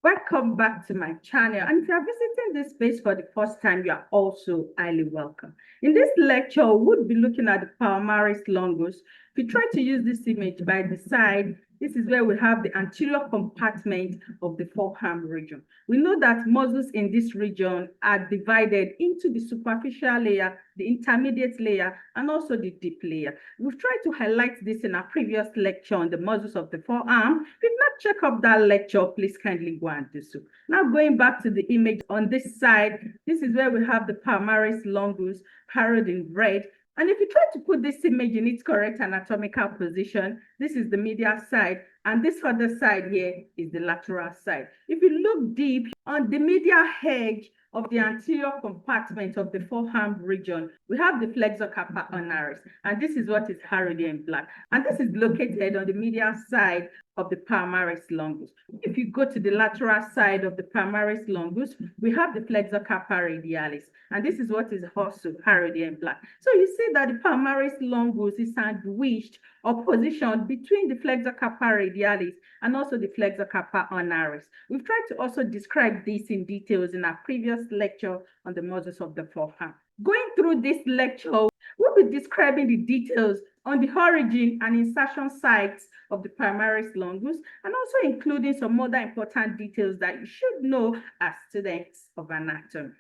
Welcome back to my channel, and if you are visiting this space for the first time, you are also highly welcome. In this lecture, we'll be looking at the Palmaris Longus. If you try to use this image by the side, this is where we have the anterior compartment of the forearm region. We know that muscles in this region are divided into the superficial layer, the intermediate layer, and also the deep layer. We've tried to highlight this in our previous lecture on the muscles of the forearm. If you've not checked up that lecture, please kindly go and do so. Now going back to the image on this side, this is where we have the Palmaris Longus parallel in red. And if you try to put this image in its correct anatomical position, this is the medial side, and this other side here is the lateral side. If you look deep on the medial edge of the anterior compartment of the forearm region, we have the flexor carpa ulnaris, and this is what is highlighted in black. And this is located on the medial side of the Palmaris Longus. If you go to the lateral side of the Palmaris Longus, we have the flexor carpa radialis, and this is what is also highlighted in black. So you see that the Palmaris Longus is sandwiched or positioned between the flexor carpa radialis and also the flexor carpa ulnaris. We've tried to also describe this in details in our previous lecture on the muscles of the forearm. Going through this lecture, we'll be describing the details on the origin and insertion sites of the Palmaris Longus, and also including some other important details that you should know as students of anatomy.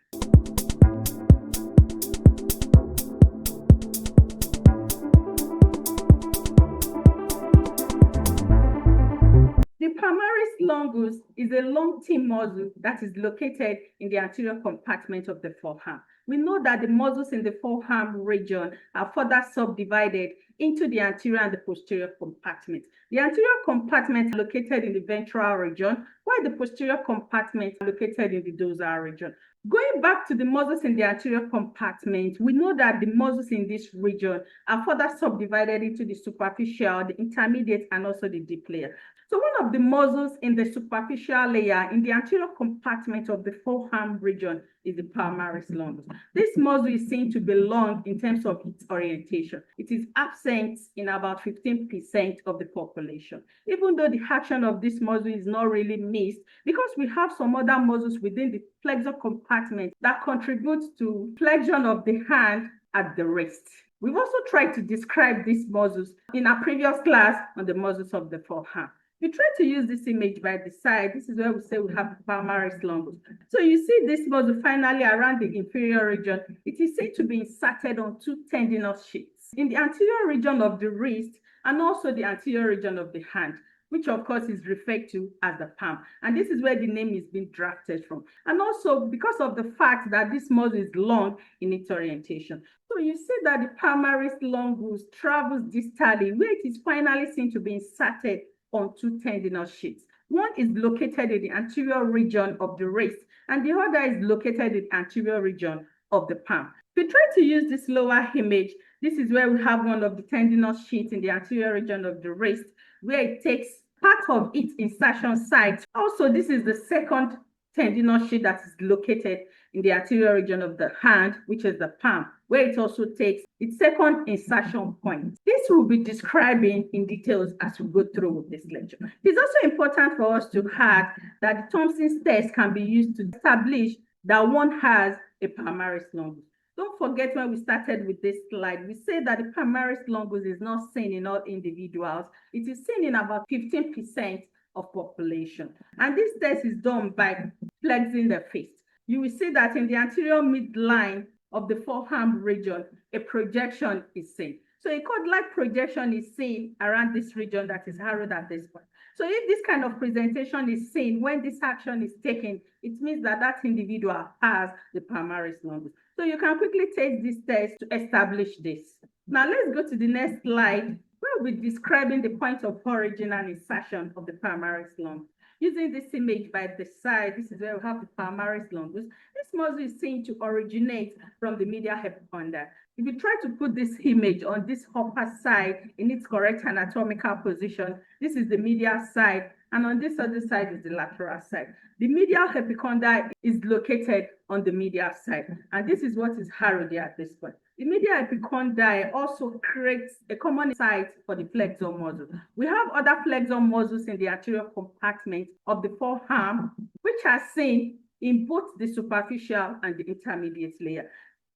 The Palmaris Longus is a long thin muscle that is located in the anterior compartment of the forearm. We know that the muscles in the forearm region are further subdivided into the anterior and the posterior compartment. The anterior compartment is located in the ventral region, while the posterior compartment is located in the dorsal region. Going back to the muscles in the anterior compartment, we know that the muscles in this region are further subdivided into the superficial, the intermediate, and also the deep layer. So one of the muscles in the superficial layer in the anterior compartment of the forearm region is the Palmaris Longus. This muscle is seen to be long in terms of its orientation. It is absent in about 15% of the population, even though the action of this muscle is not really missed, because we have some other muscles within the flexor compartment that contribute to flexion of the hand at the wrist. We've also tried to describe these muscles in our previous class on the muscles of the forearm. We try to use this image by the side. This is where we say we have the Palmaris Longus. So you see this muscle finally around the inferior region. It is said to be inserted on two tendinous sheets in the anterior region of the wrist and also the anterior region of the hand, which of course is referred to as the palm. And this is where the name is being drafted from. And also because of the fact that this muscle is long in its orientation. So you see that the Palmaris Longus travels distally, where it is finally seen to be inserted on two tendinous sheets. One is located in the anterior region of the wrist, and the other is located in the anterior region of the palm. If we try to use this lower image, this is where we have one of the tendinous sheets in the anterior region of the wrist, where it takes part of its insertion site. Also, this is the second tendinous sheet that is located in the anterior region of the hand, which is the palm, where it also takes its second insertion point. This will be describing in details as we go through with this lecture. It's also important for us to add that the Thompson's test can be used to establish that one has a Palmaris Longus. Don't forget, when we started with this slide, we said that the Palmaris Longus is not seen in all individuals. It is seen in about 15% of population. And this test is done by flexing the fist. You will see that in the anterior midline of the forearm region, a projection is seen. So a cord-like projection is seen around this region that is harrowed at this point. So if this kind of presentation is seen when this action is taken, it means that that individual has the Palmaris Longus. So you can quickly take this test to establish this. Now let's go to the next slide, where we'll be describing the point of origin and insertion of the Palmaris Longus. Using this image by the side, this is where we have the Palmaris Longus. This muscle is seen to originate from the medial epicondyle. If you try to put this image on this upper side in its correct anatomical position, this is the medial side, and on this other side is the lateral side. The medial epicondyle is located on the medial side, and this is what is harrowed at this point. The medial epicondyle also creates a common site for the flexor muscle. We have other flexor muscles in the anterior compartment of the forearm, which are seen in both the superficial and the intermediate layer.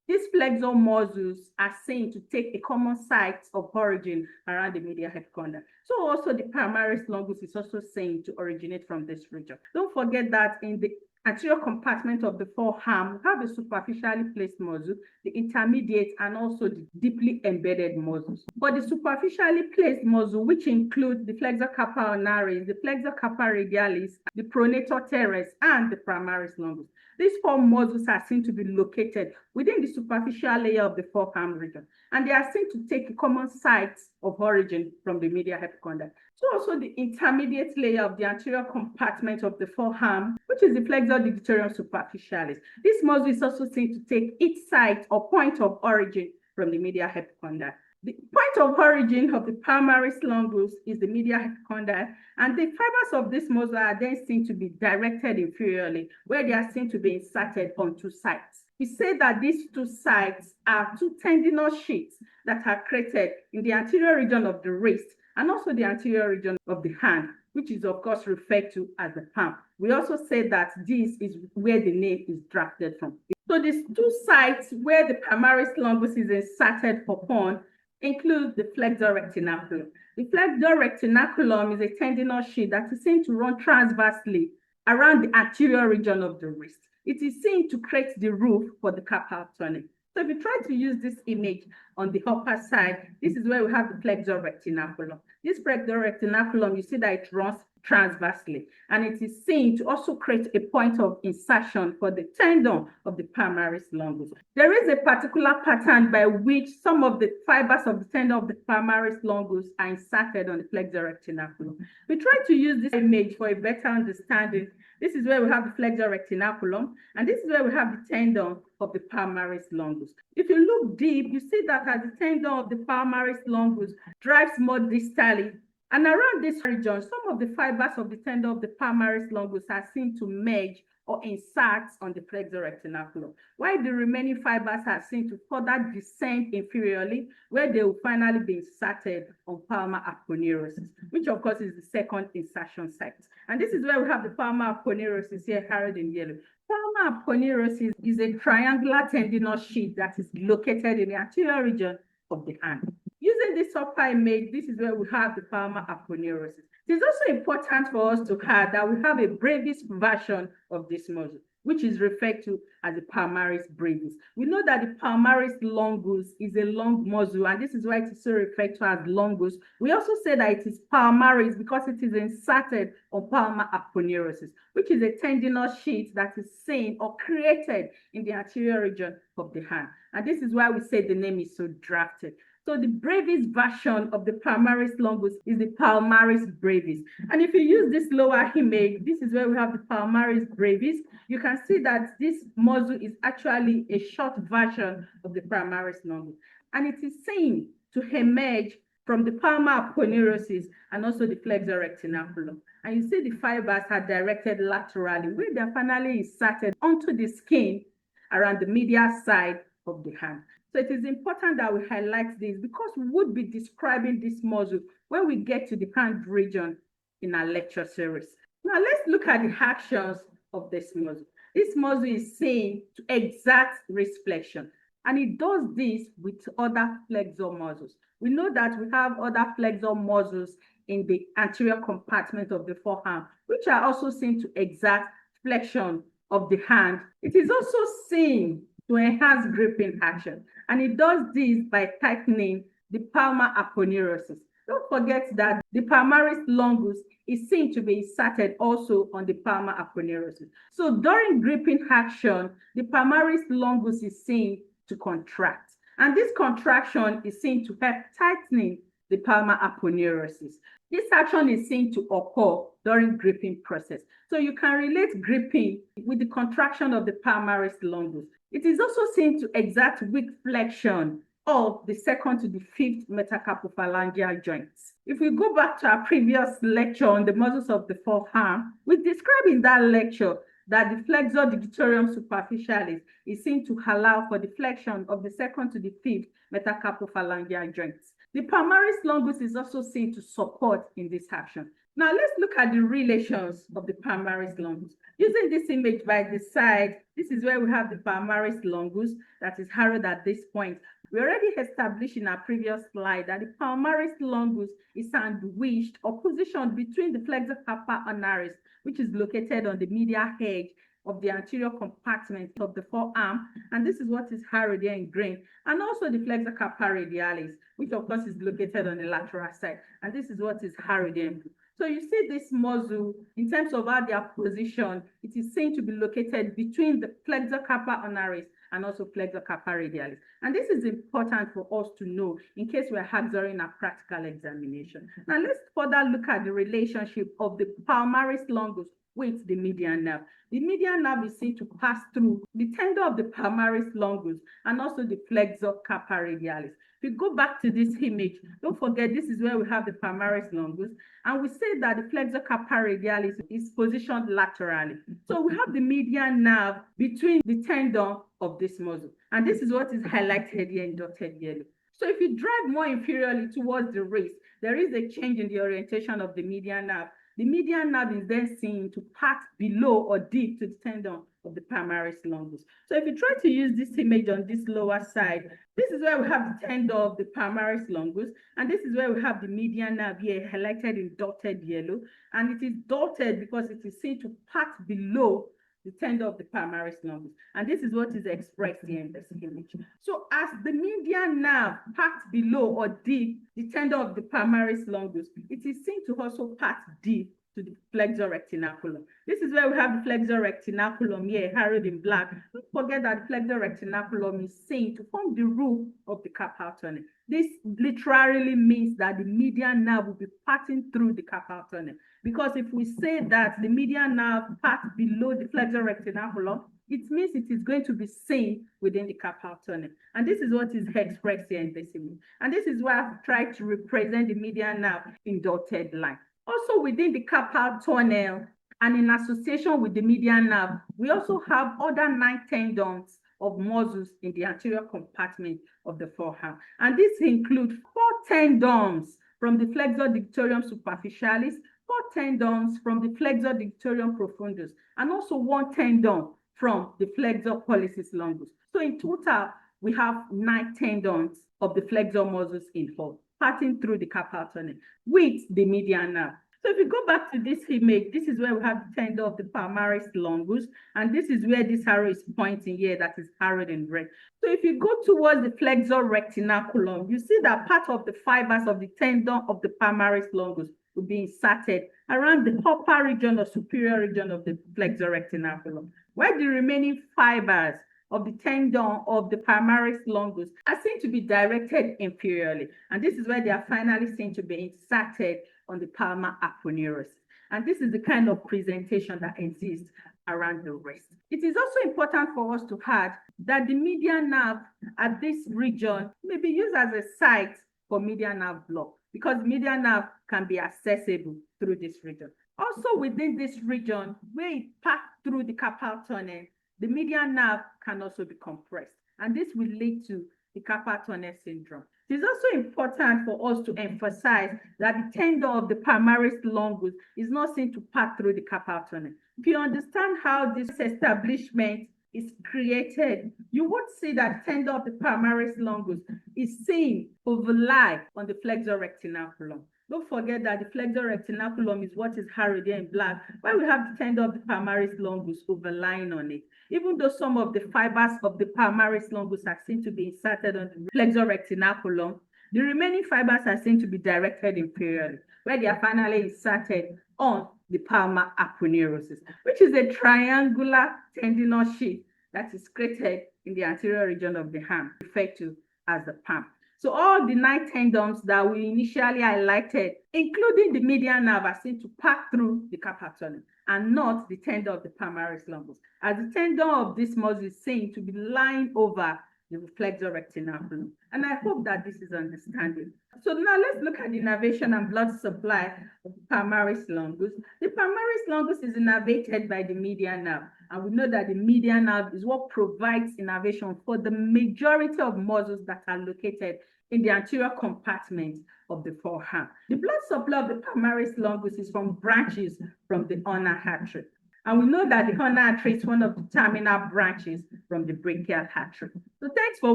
These flexor muscles are seen to take a common site of origin around the medial epicondyle. So also the palmaris longus is also seen to originate from this region. Don't forget that in the anterior compartment of the forearm, we have the superficially placed muscle, the intermediate, and also the deeply embedded muscles. But the superficially placed muscle, which includes the flexor carpal ulnaris, the flexor carpal radialis, the pronator teres, and the palmaris longus, these four muscles are seen to be located within the superficial layer of the forearm region, and they are seen to take a common site of origin from the medial epicondyle. So also the intermediate layer of the anterior compartment of the forearm, which is the flexor digitorum superficialis. This muscle is also seen to take its site or point of origin from the medial epicondyle. The point of origin of the palmaris longus is the medial epicondyle, and the fibers of this muscle are then seen to be directed inferiorly, where they are seen to be inserted on two sites. We say that these two sites are two tendinous sheets that are created in the anterior region of the wrist and also the anterior region of the hand, which is of course referred to as the palm. We also say that this is where the name is drafted from. So these two sites where the palmaris longus is inserted upon include the flexor retinaculum. The flexor retinaculum is a tendinous sheet that is seen to run transversely around the anterior region of the wrist. It is seen to create the roof for the carpal tunnel. So if you try to use this image on the upper side, this is where we have the flexor retinaculum. This flexor retinaculum, you see that it runs transversely, and it is seen to also create a point of insertion for the tendon of the palmaris longus. There is a particular pattern by which some of the fibers of the tendon of the palmaris longus are inserted on the flexor retinaculum. We try to use this image for a better understanding. This is where we have the flexor retinaculum, and this is where we have the tendon of the palmaris longus. If you look deep, you see that as the tendon of the palmaris longus drives more distally, and around this region, some of the fibers of the tendon of the palmaris longus are seen to merge or insert on the flexor retinaculum, while the remaining fibers are seen to further descend inferiorly, where they will finally be inserted on palmar aponeurosis, which of course is the second insertion site. And this is where we have the palmar aponeurosis here carried in yellow. Palmar aponeurosis is a triangular tendinous sheet that is located in the anterior region of the hand. Using this upper image, this is where we have the palmar aponeurosis. It is also important for us to add that we have a brevis version of this muscle, which is referred to as the palmaris brevis. We know that the palmaris longus is a long muscle, and this is why it is so referred to as longus. We also say that it is palmaris because it is inserted on palmar aponeurosis, which is a tendinous sheet that is seen or created in the anterior region of the hand. And this is why we say the name is so drafted. So the brevis version of the palmaris longus is the palmaris brevis. And if you use this lower image, this is where we have the palmaris brevis. You can see that this muscle is actually a short version of the palmaris longus. And it is seen to emerge from the palmar aponeurosis and also the flexor retinaculum. And you see the fibers are directed laterally, where they are finally inserted onto the skin around the medial side of the hand. So it is important that we highlight this because we would be describing this muscle when we get to the hand region in our lecture series. Now let's look at the actions of this muscle. This muscle is seen to exert wrist flexion, and it does this with other flexor muscles. We know that we have other flexor muscles in the anterior compartment of the forearm, which are also seen to exert flexion of the hand. It is also seen to enhance gripping action, and it does this by tightening the palmar aponeurosis. Don't forget that the palmaris longus is seen to be inserted also on the palmar aponeurosis. So during gripping action, the palmaris longus is seen to contract, and this contraction is seen to help tightening the palmar aponeurosis. This action is seen to occur during gripping process. So you can relate gripping with the contraction of the palmaris longus. It is also seen to exert weak flexion of the second to the fifth metacarpophalangeal joints. If we go back to our previous lecture on the muscles of the forearm, we described in that lecture that the flexor digitorum superficialis is seen to allow for the flexion of the second to the fifth metacarpophalangeal joints. The palmaris longus is also seen to support in this action. Now let's look at the relations of the palmaris longus. Using this image by the side, this is where we have the Palmaris Longus that is harrowed at this point. We already established in our previous slide that the Palmaris Longus is sandwiched or positioned between the flexor carpal ulnaris, which is located on the medial edge of the anterior compartment of the forearm, and this is what is harrowed here in green, and also the flexor carpal radialis, which of course is located on the lateral side, and this is what is harrowed here in blue. So you see this muscle, in terms of how they are positioned, it is seen to be located between the flexor carpal ulnaris and also flexor carpal radialis. And this is important for us to know in case we're asked during our practical examination. Now let's further look at the relationship of the Palmaris Longus with the median nerve. The median nerve is seen to pass through the tendon of the Palmaris Longus and also the flexor carpal radialis. If we go back to this image, don't forget this is where we have the Palmaris Longus, and we say that the flexor carpal radialis is positioned laterally. So we have the median nerve between the tendon of this muscle, and this is what is highlighted here in dotted yellow. So if you drive more inferiorly towards the wrist, there is a change in the orientation of the median nerve. The median nerve is then seen to pass below or deep to the tendon of the Palmaris Longus. So if you try to use this image on this lower side, this is where we have the tendon of the Palmaris Longus, and this is where we have the median nerve here highlighted in dotted yellow, and it is dotted because it is seen to pass below the tendon of the Palmaris Longus, and this is what is expressed here in this image. So as the median nerve passes below or deep the tendon of the Palmaris Longus, it is seen to also pass deep to the flexor retinaculum. This is where we have the flexor retinaculum here, harrowed in black. Don't forget that the flexor retinaculum is seen to form the roof of the carpal tunnel. This literally means that the median nerve will be passing through the carpal tunnel. Because if we say that the median nerve passes below the flexor retinaculum, it means it is going to be seen within the carpal tunnel. And this is what is expressed here in this image. And this is why I've tried to represent the median nerve in dotted line. Also within the carpal tunnel and in association with the median nerve, we also have other 9 tendons of muscles in the anterior compartment of the forearm. And these include 4 tendons from the flexor digitorum superficialis, 4 tendons from the flexor digitorum profundus, and also 1 tendon from the flexor pollicis longus. So in total, we have 9 tendons of the flexor muscles in whole, passing through the carpal tunnel with the median nerve. So if you go back to this image, this is where we have the tendon of the Palmaris Longus, and this is where this arrow is pointing here, that is harrowed in red. So if you go towards the flexor retinaculum, you see that part of the fibers of the tendon of the Palmaris Longus will be inserted around the upper region or superior region of the flexor retinaculum, where the remaining fibers of the tendon of the Palmaris Longus are seen to be directed inferiorly. And this is where they are finally seen to be inserted on the palmar aponeurosis. And this is the kind of presentation that exists around the wrist. It is also important for us to add that the median nerve at this region may be used as a site for median nerve block, because median nerve can be accessible through this region. Also within this region, where it passes through the carpal tunnel, the median nerve can also be compressed, and this will lead to the carpal tunnel syndrome. It is also important for us to emphasize that the tendon of the Palmaris Longus is not seen to pass through the carpal tunnel. If you understand how this establishment is created, you would see that the tendon of the Palmaris Longus is seen overlie on the flexor retinaculum. Don't forget that the flexor retinaculum is what is harrowed here in black, where we have the tendon of the Palmaris Longus overlying on it. Even though some of the fibers of the Palmaris Longus are seen to be inserted on the flexor retinaculum, the remaining fibers are seen to be directed inferiorly, where they are finally inserted on the palmar aponeurosis, which is a triangular tendinous sheath that is created in the anterior region of the arm, referred to as the palm. So all the 9 tendons that we initially highlighted, including the median nerve, are seen to pass through the carpal tunnel and not the tendon of the Palmaris Longus, as the tendon of this muscle is seen to be lying over the flexor retinaculum. And I hope that this is understandable. So now let's look at the innervation and blood supply of the Palmaris Longus. The Palmaris Longus is innervated by the median nerve, and we know that the median nerve is what provides innervation for the majority of muscles that are located in the anterior compartment of the forearm. The blood supply of the Palmaris Longus is from branches from the ulnar artery. And we know that the ulnar artery is one of the terminal branches from the brachial artery. So thanks for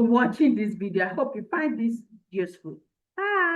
watching this video. I hope you find this useful. Bye.